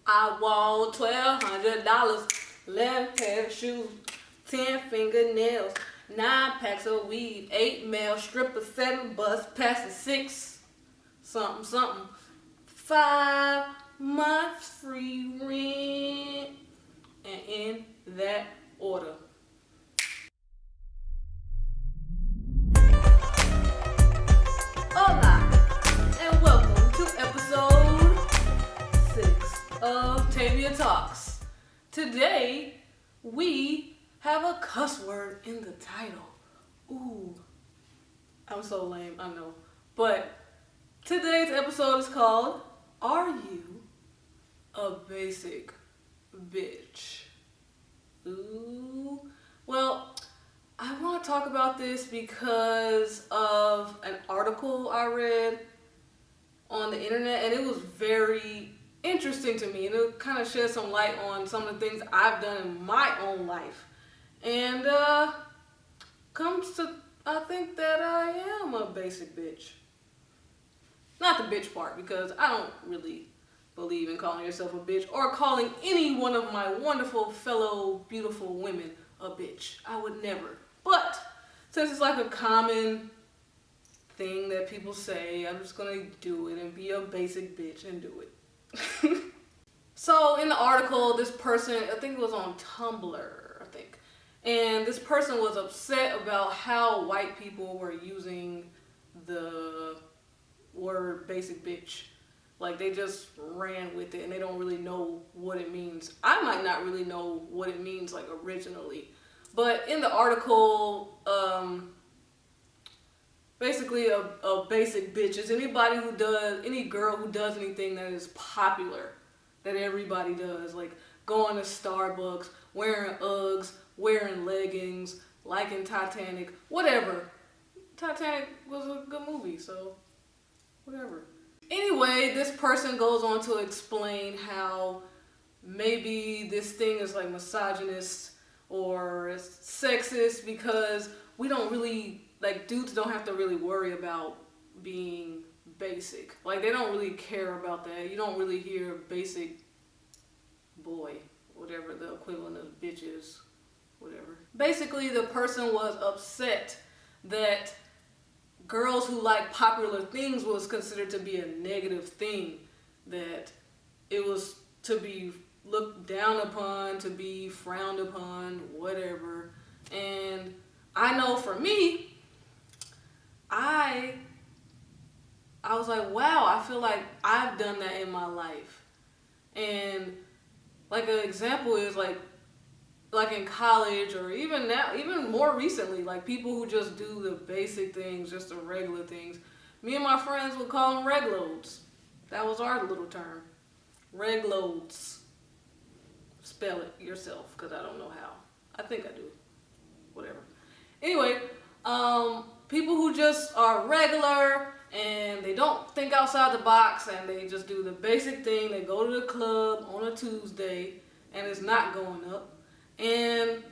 I want $1,200, 11 pair of shoes, 10 fingernails, 9 packs of weed, 8 male strippers, 7 bus passes, 6 something something, 5 months free rent, and in that order. Hola, and welcome to episode 6 of TabiaTalks. Today, we have a cuss word in the title. Ooh, I'm so lame, I know. But today's episode is called, Are You a Basic Bitch? Ooh, well, I want to talk about this because of an article I read on the internet, and it was very interesting to me, and it kind of shed some light on some of the things I've done in my own life. And comes to, I think that I am a basic bitch. Not the bitch part, because I don't really believe in calling yourself a bitch or calling any one of my wonderful fellow beautiful women a bitch. I would never. But since it's like a common thing that people say, I'm just gonna do it and be a basic bitch and do it. So in the article, this person, I think it was on Tumblr, and this person was upset about how white people were using the word basic bitch. Like, they just ran with it and they don't really know what it means. I might not really know what it means, like, originally. But in the article, basically a basic bitch is any girl who does anything that is popular, that everybody does. Like, going to Starbucks, wearing Uggs, wearing leggings, liking Titanic, whatever. Titanic was a good movie, so whatever. Anyway, this person goes on to explain how maybe this thing is like misogynist or sexist because we don't really, like, dudes don't have to really worry about being basic. Like, they don't really care about that. You don't really hear basic boy, whatever the equivalent of bitch is, whatever. Basically, the person was upset that girls who like popular things was considered to be a negative thing, that it was to be looked down upon, to be frowned upon, whatever. And I know for me, I was like, wow, I feel like I've done that in my life. And like an example is like in college, or even now, even more recently, like people who just do the basic things, just the regular things. Me and my friends would call them regloads. That was our little term. Regloads. Spell it yourself, because I don't know how. I think I do. Whatever. Anyway, people who just are regular and they don't think outside the box and they just do the basic thing. They go to the club on a Tuesday and it's not going up. And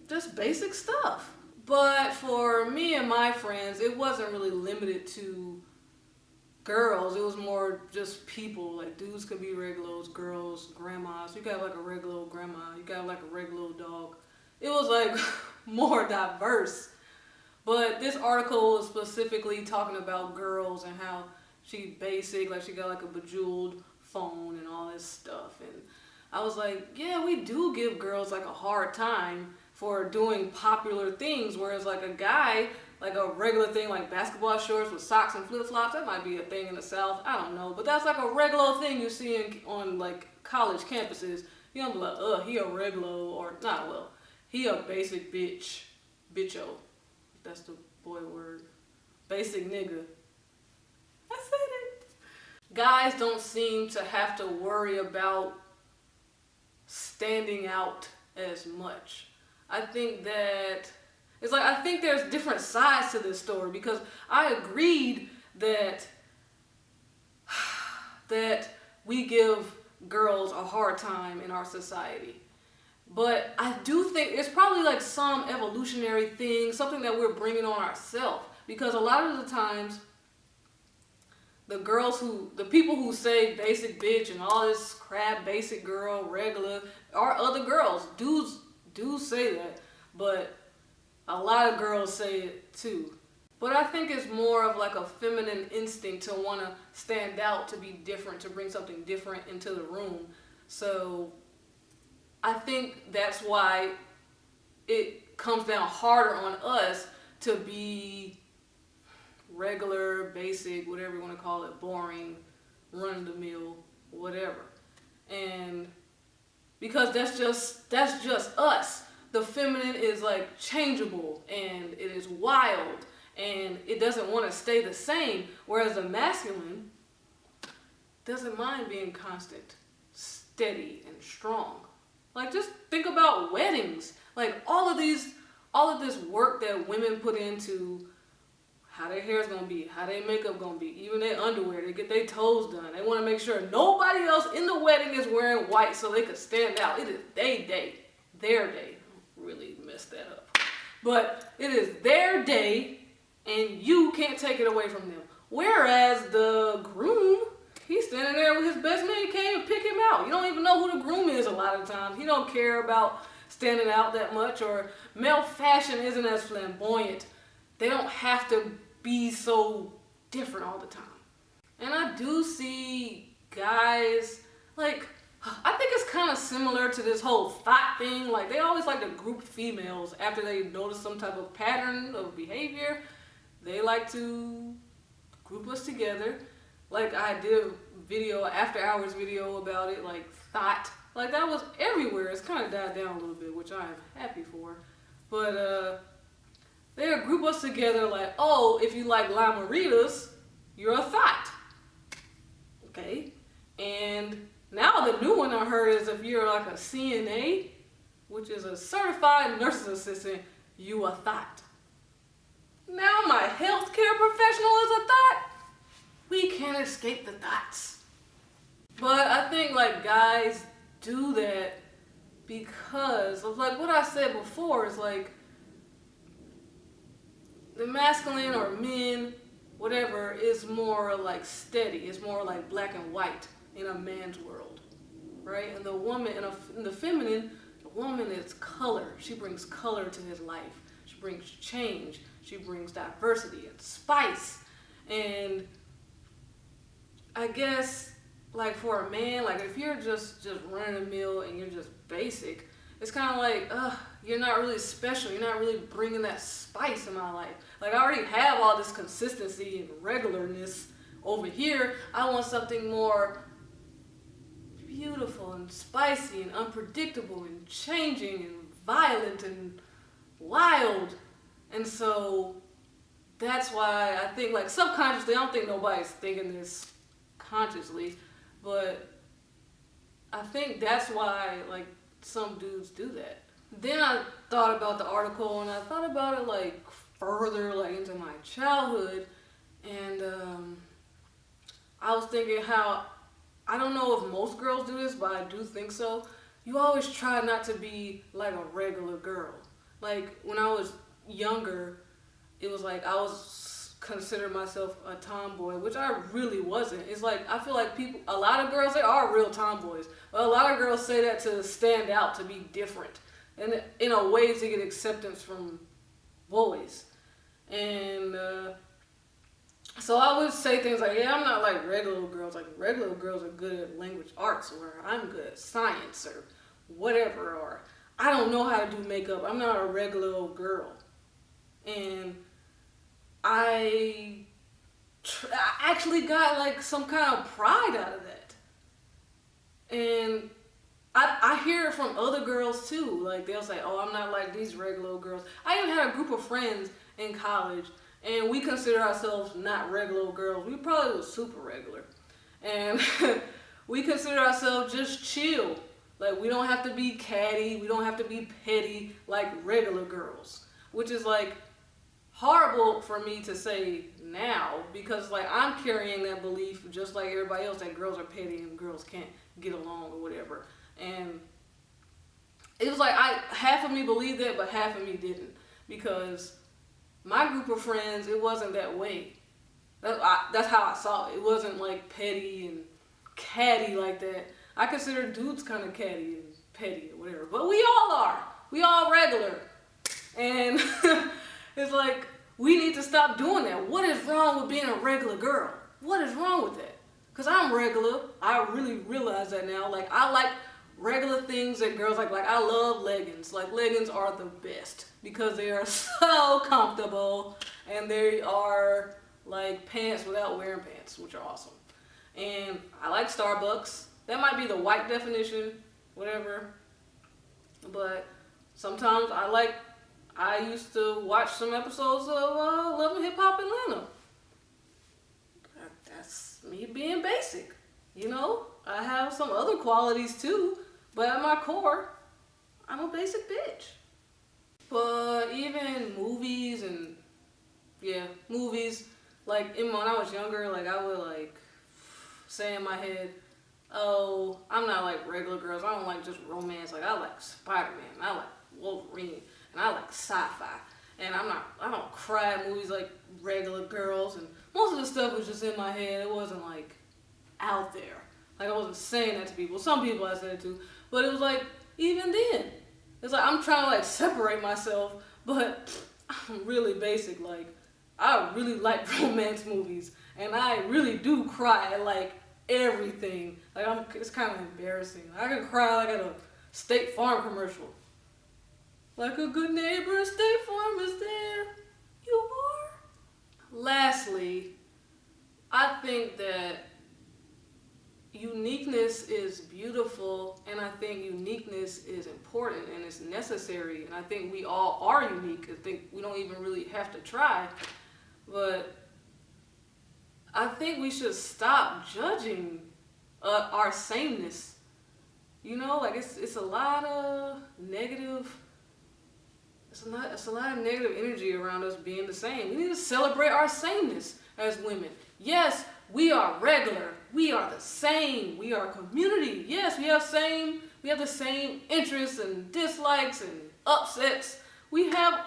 just basic stuff. But for me and my friends, it wasn't really limited to girls. It was more just people. Like, dudes could be regulars, girls, grandmas. You got like a regular grandma. You got like a regular dog. It was like more diverse. But this article was specifically talking about girls and how she basic, like she got like a bejeweled phone and all this stuff. And I was like, yeah, we do give girls like a hard time for doing popular things, whereas like a guy, like a regular thing like basketball shorts with socks and flip-flops, that might be a thing in the South, I don't know, but that's like a regular thing you see on like college campuses. You don't be like, he a regular, or not, well, he a basic bitch, bitcho, that's the boy word, basic nigga. I said it. Guys don't seem to have to worry about standing out as much. I think that it's like, I think there's different sides to this story, because I agreed that we give girls a hard time in our society. But I do think it's probably like some evolutionary thing, something that we're bringing on ourselves, because a lot of the times the people who say basic bitch and all this crap, basic girl, regular, are other girls. Dudes say that, but a lot of girls say it too. But I think it's more of like a feminine instinct to want to stand out, to be different, to bring something different into the room. So I think that's why it comes down harder on us to be regular, basic, whatever you want to call it, boring, run-of-the-mill, whatever. And because that's just us. The feminine is like changeable and it is wild and it doesn't want to stay the same, whereas the masculine doesn't mind being constant, steady, and strong. Like, just think about weddings. Like, all of this work that women put into how their hair's gonna be, how their makeup gonna be, even their underwear, they get their toes done. They want to make sure nobody else in the wedding is wearing white so they could stand out. It is their day. Really messed that up. But it is their day, and you can't take it away from them. Whereas the groom, he's standing there with his best man, he can't even pick him out. You don't even know who the groom is a lot of times. He don't care about standing out that much, or male fashion isn't as flamboyant. They don't have to be so different all the time. And I do see guys, like, I think it's kind of similar to this whole thought thing. Like, they always like to group females after they notice some type of pattern of behavior. They like to group us together. Like, I did a video, after hours video about it, like thought. Like, that was everywhere. It's kind of died down a little bit, which I am happy for. But they'll group us together like, oh, if you like limeritas, you're a thought. Okay? And now the new one I heard is if you're like a CNA, which is a certified nurse's assistant, you a thought. Now my healthcare professional is a thought. We can't escape the thoughts. But I think like guys do that because of like what I said before is like the masculine or men, whatever, is more like steady. It's more like black and white in a man's world, right? And the woman, in the feminine, the woman is color. She brings color to his life. She brings change. She brings diversity and spice. And I guess, like for a man, like if you're just running the mill and you're just basic, it's kind of like, you're not really special. You're not really bringing that spice in my life. Like I already have all this consistency and regularness over here. I want something more beautiful and spicy and unpredictable and changing and violent and wild. And so that's why I think like subconsciously, I don't think nobody's thinking this consciously, but I think that's why like some dudes do that. Then I thought about the article and I thought about it like further like into my childhood, and I was thinking how, I don't know if most girls do this, but I do think so. You always try not to be like a regular girl. Like when I was younger, it was like I was considered myself a tomboy, which I really wasn't. It's like I feel like people, a lot of girls, they are real tomboys, but a lot of girls say that to stand out, to be different, and in a way to get acceptance from boys. And so I would say things like, yeah, I'm not like regular girls. Like regular girls are good at language arts, or I'm good at science, or whatever, or I don't know how to do makeup. I'm not a regular old girl. And I actually got like some kind of pride out of that. And I hear it from other girls too. Like they'll say, oh, I'm not like these regular old girls. I even had a group of friends in college, and we consider ourselves not regular old girls. We probably was super regular. And we consider ourselves just chill. Like we don't have to be catty. We don't have to be petty like regular girls. Which is like horrible for me to say now, because like I'm carrying that belief just like everybody else that girls are petty and girls can't get along or whatever. And it was like half of me believed that, but half of me didn't, because my group of friends, it wasn't that way. That's how I saw it. It wasn't like petty and catty like that. I consider dudes kind of catty and petty or whatever, but we all are. We all regular, and it's like we need to stop doing that. What is wrong with being a regular girl? What is wrong with that? Cause I'm regular. I really realize that now. Like I like regular things that girls like. Like I love leggings. Like leggings are the best because they are so comfortable and they are like pants without wearing pants, which are awesome. And I like Starbucks. That might be the white definition, whatever. But sometimes I used to watch some episodes of Love and Hip Hop Atlanta. That's me being basic, you know? I have some other qualities too, but at my core, I'm a basic bitch. But even movies and, movies, like when I was younger, like I would like say in my head, oh, I'm not like regular girls. I don't like just romance. Like I like Spider-Man, I like Wolverine, and I like sci-fi. And I don't cry at movies like regular girls. And most of the stuff was just in my head. It wasn't like out there. Like I wasn't saying that to people. Some people I said it to, but it was like even then, it's like I'm trying to like separate myself, but I'm really basic. Like I really like romance movies, and I really do cry at like everything. Like it's kind of embarrassing. I can cry like at a State Farm commercial. Like a good neighbor, State Farm is there. You are. Lastly, I think that uniqueness is beautiful, and I think uniqueness is important and it's necessary, and I think we all are unique. I think we don't even really have to try, but I think we should stop judging our sameness. You know, like it's a lot of negative. It's a lot of negative energy around us being the same. We need to celebrate our sameness as women. Yes, we are regular. We are the same. We are a community. Yes, we have the same interests and dislikes and upsets. We have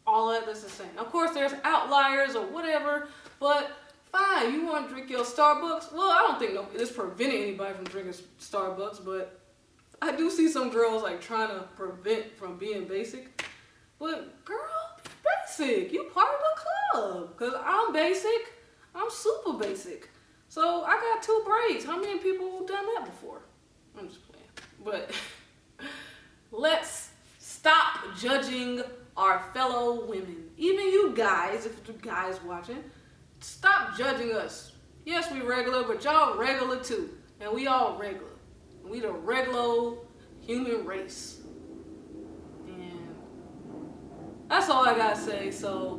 all of that's the same. Of course, there's outliers or whatever, but fine. You want to drink your Starbucks? Well, I don't think it's preventing anybody from drinking Starbucks, but I do see some girls like trying to prevent from being basic. But girl, be basic. You part of the club. Cause I'm basic. I'm super basic. So I got 2 braids. How many people have done that before? I'm just playing. But let's stop judging our fellow women. Even you guys, if the guys watching, stop judging us. Yes, we regular, but y'all regular too. And we all regular. We the regular human race. And that's all I gotta say. So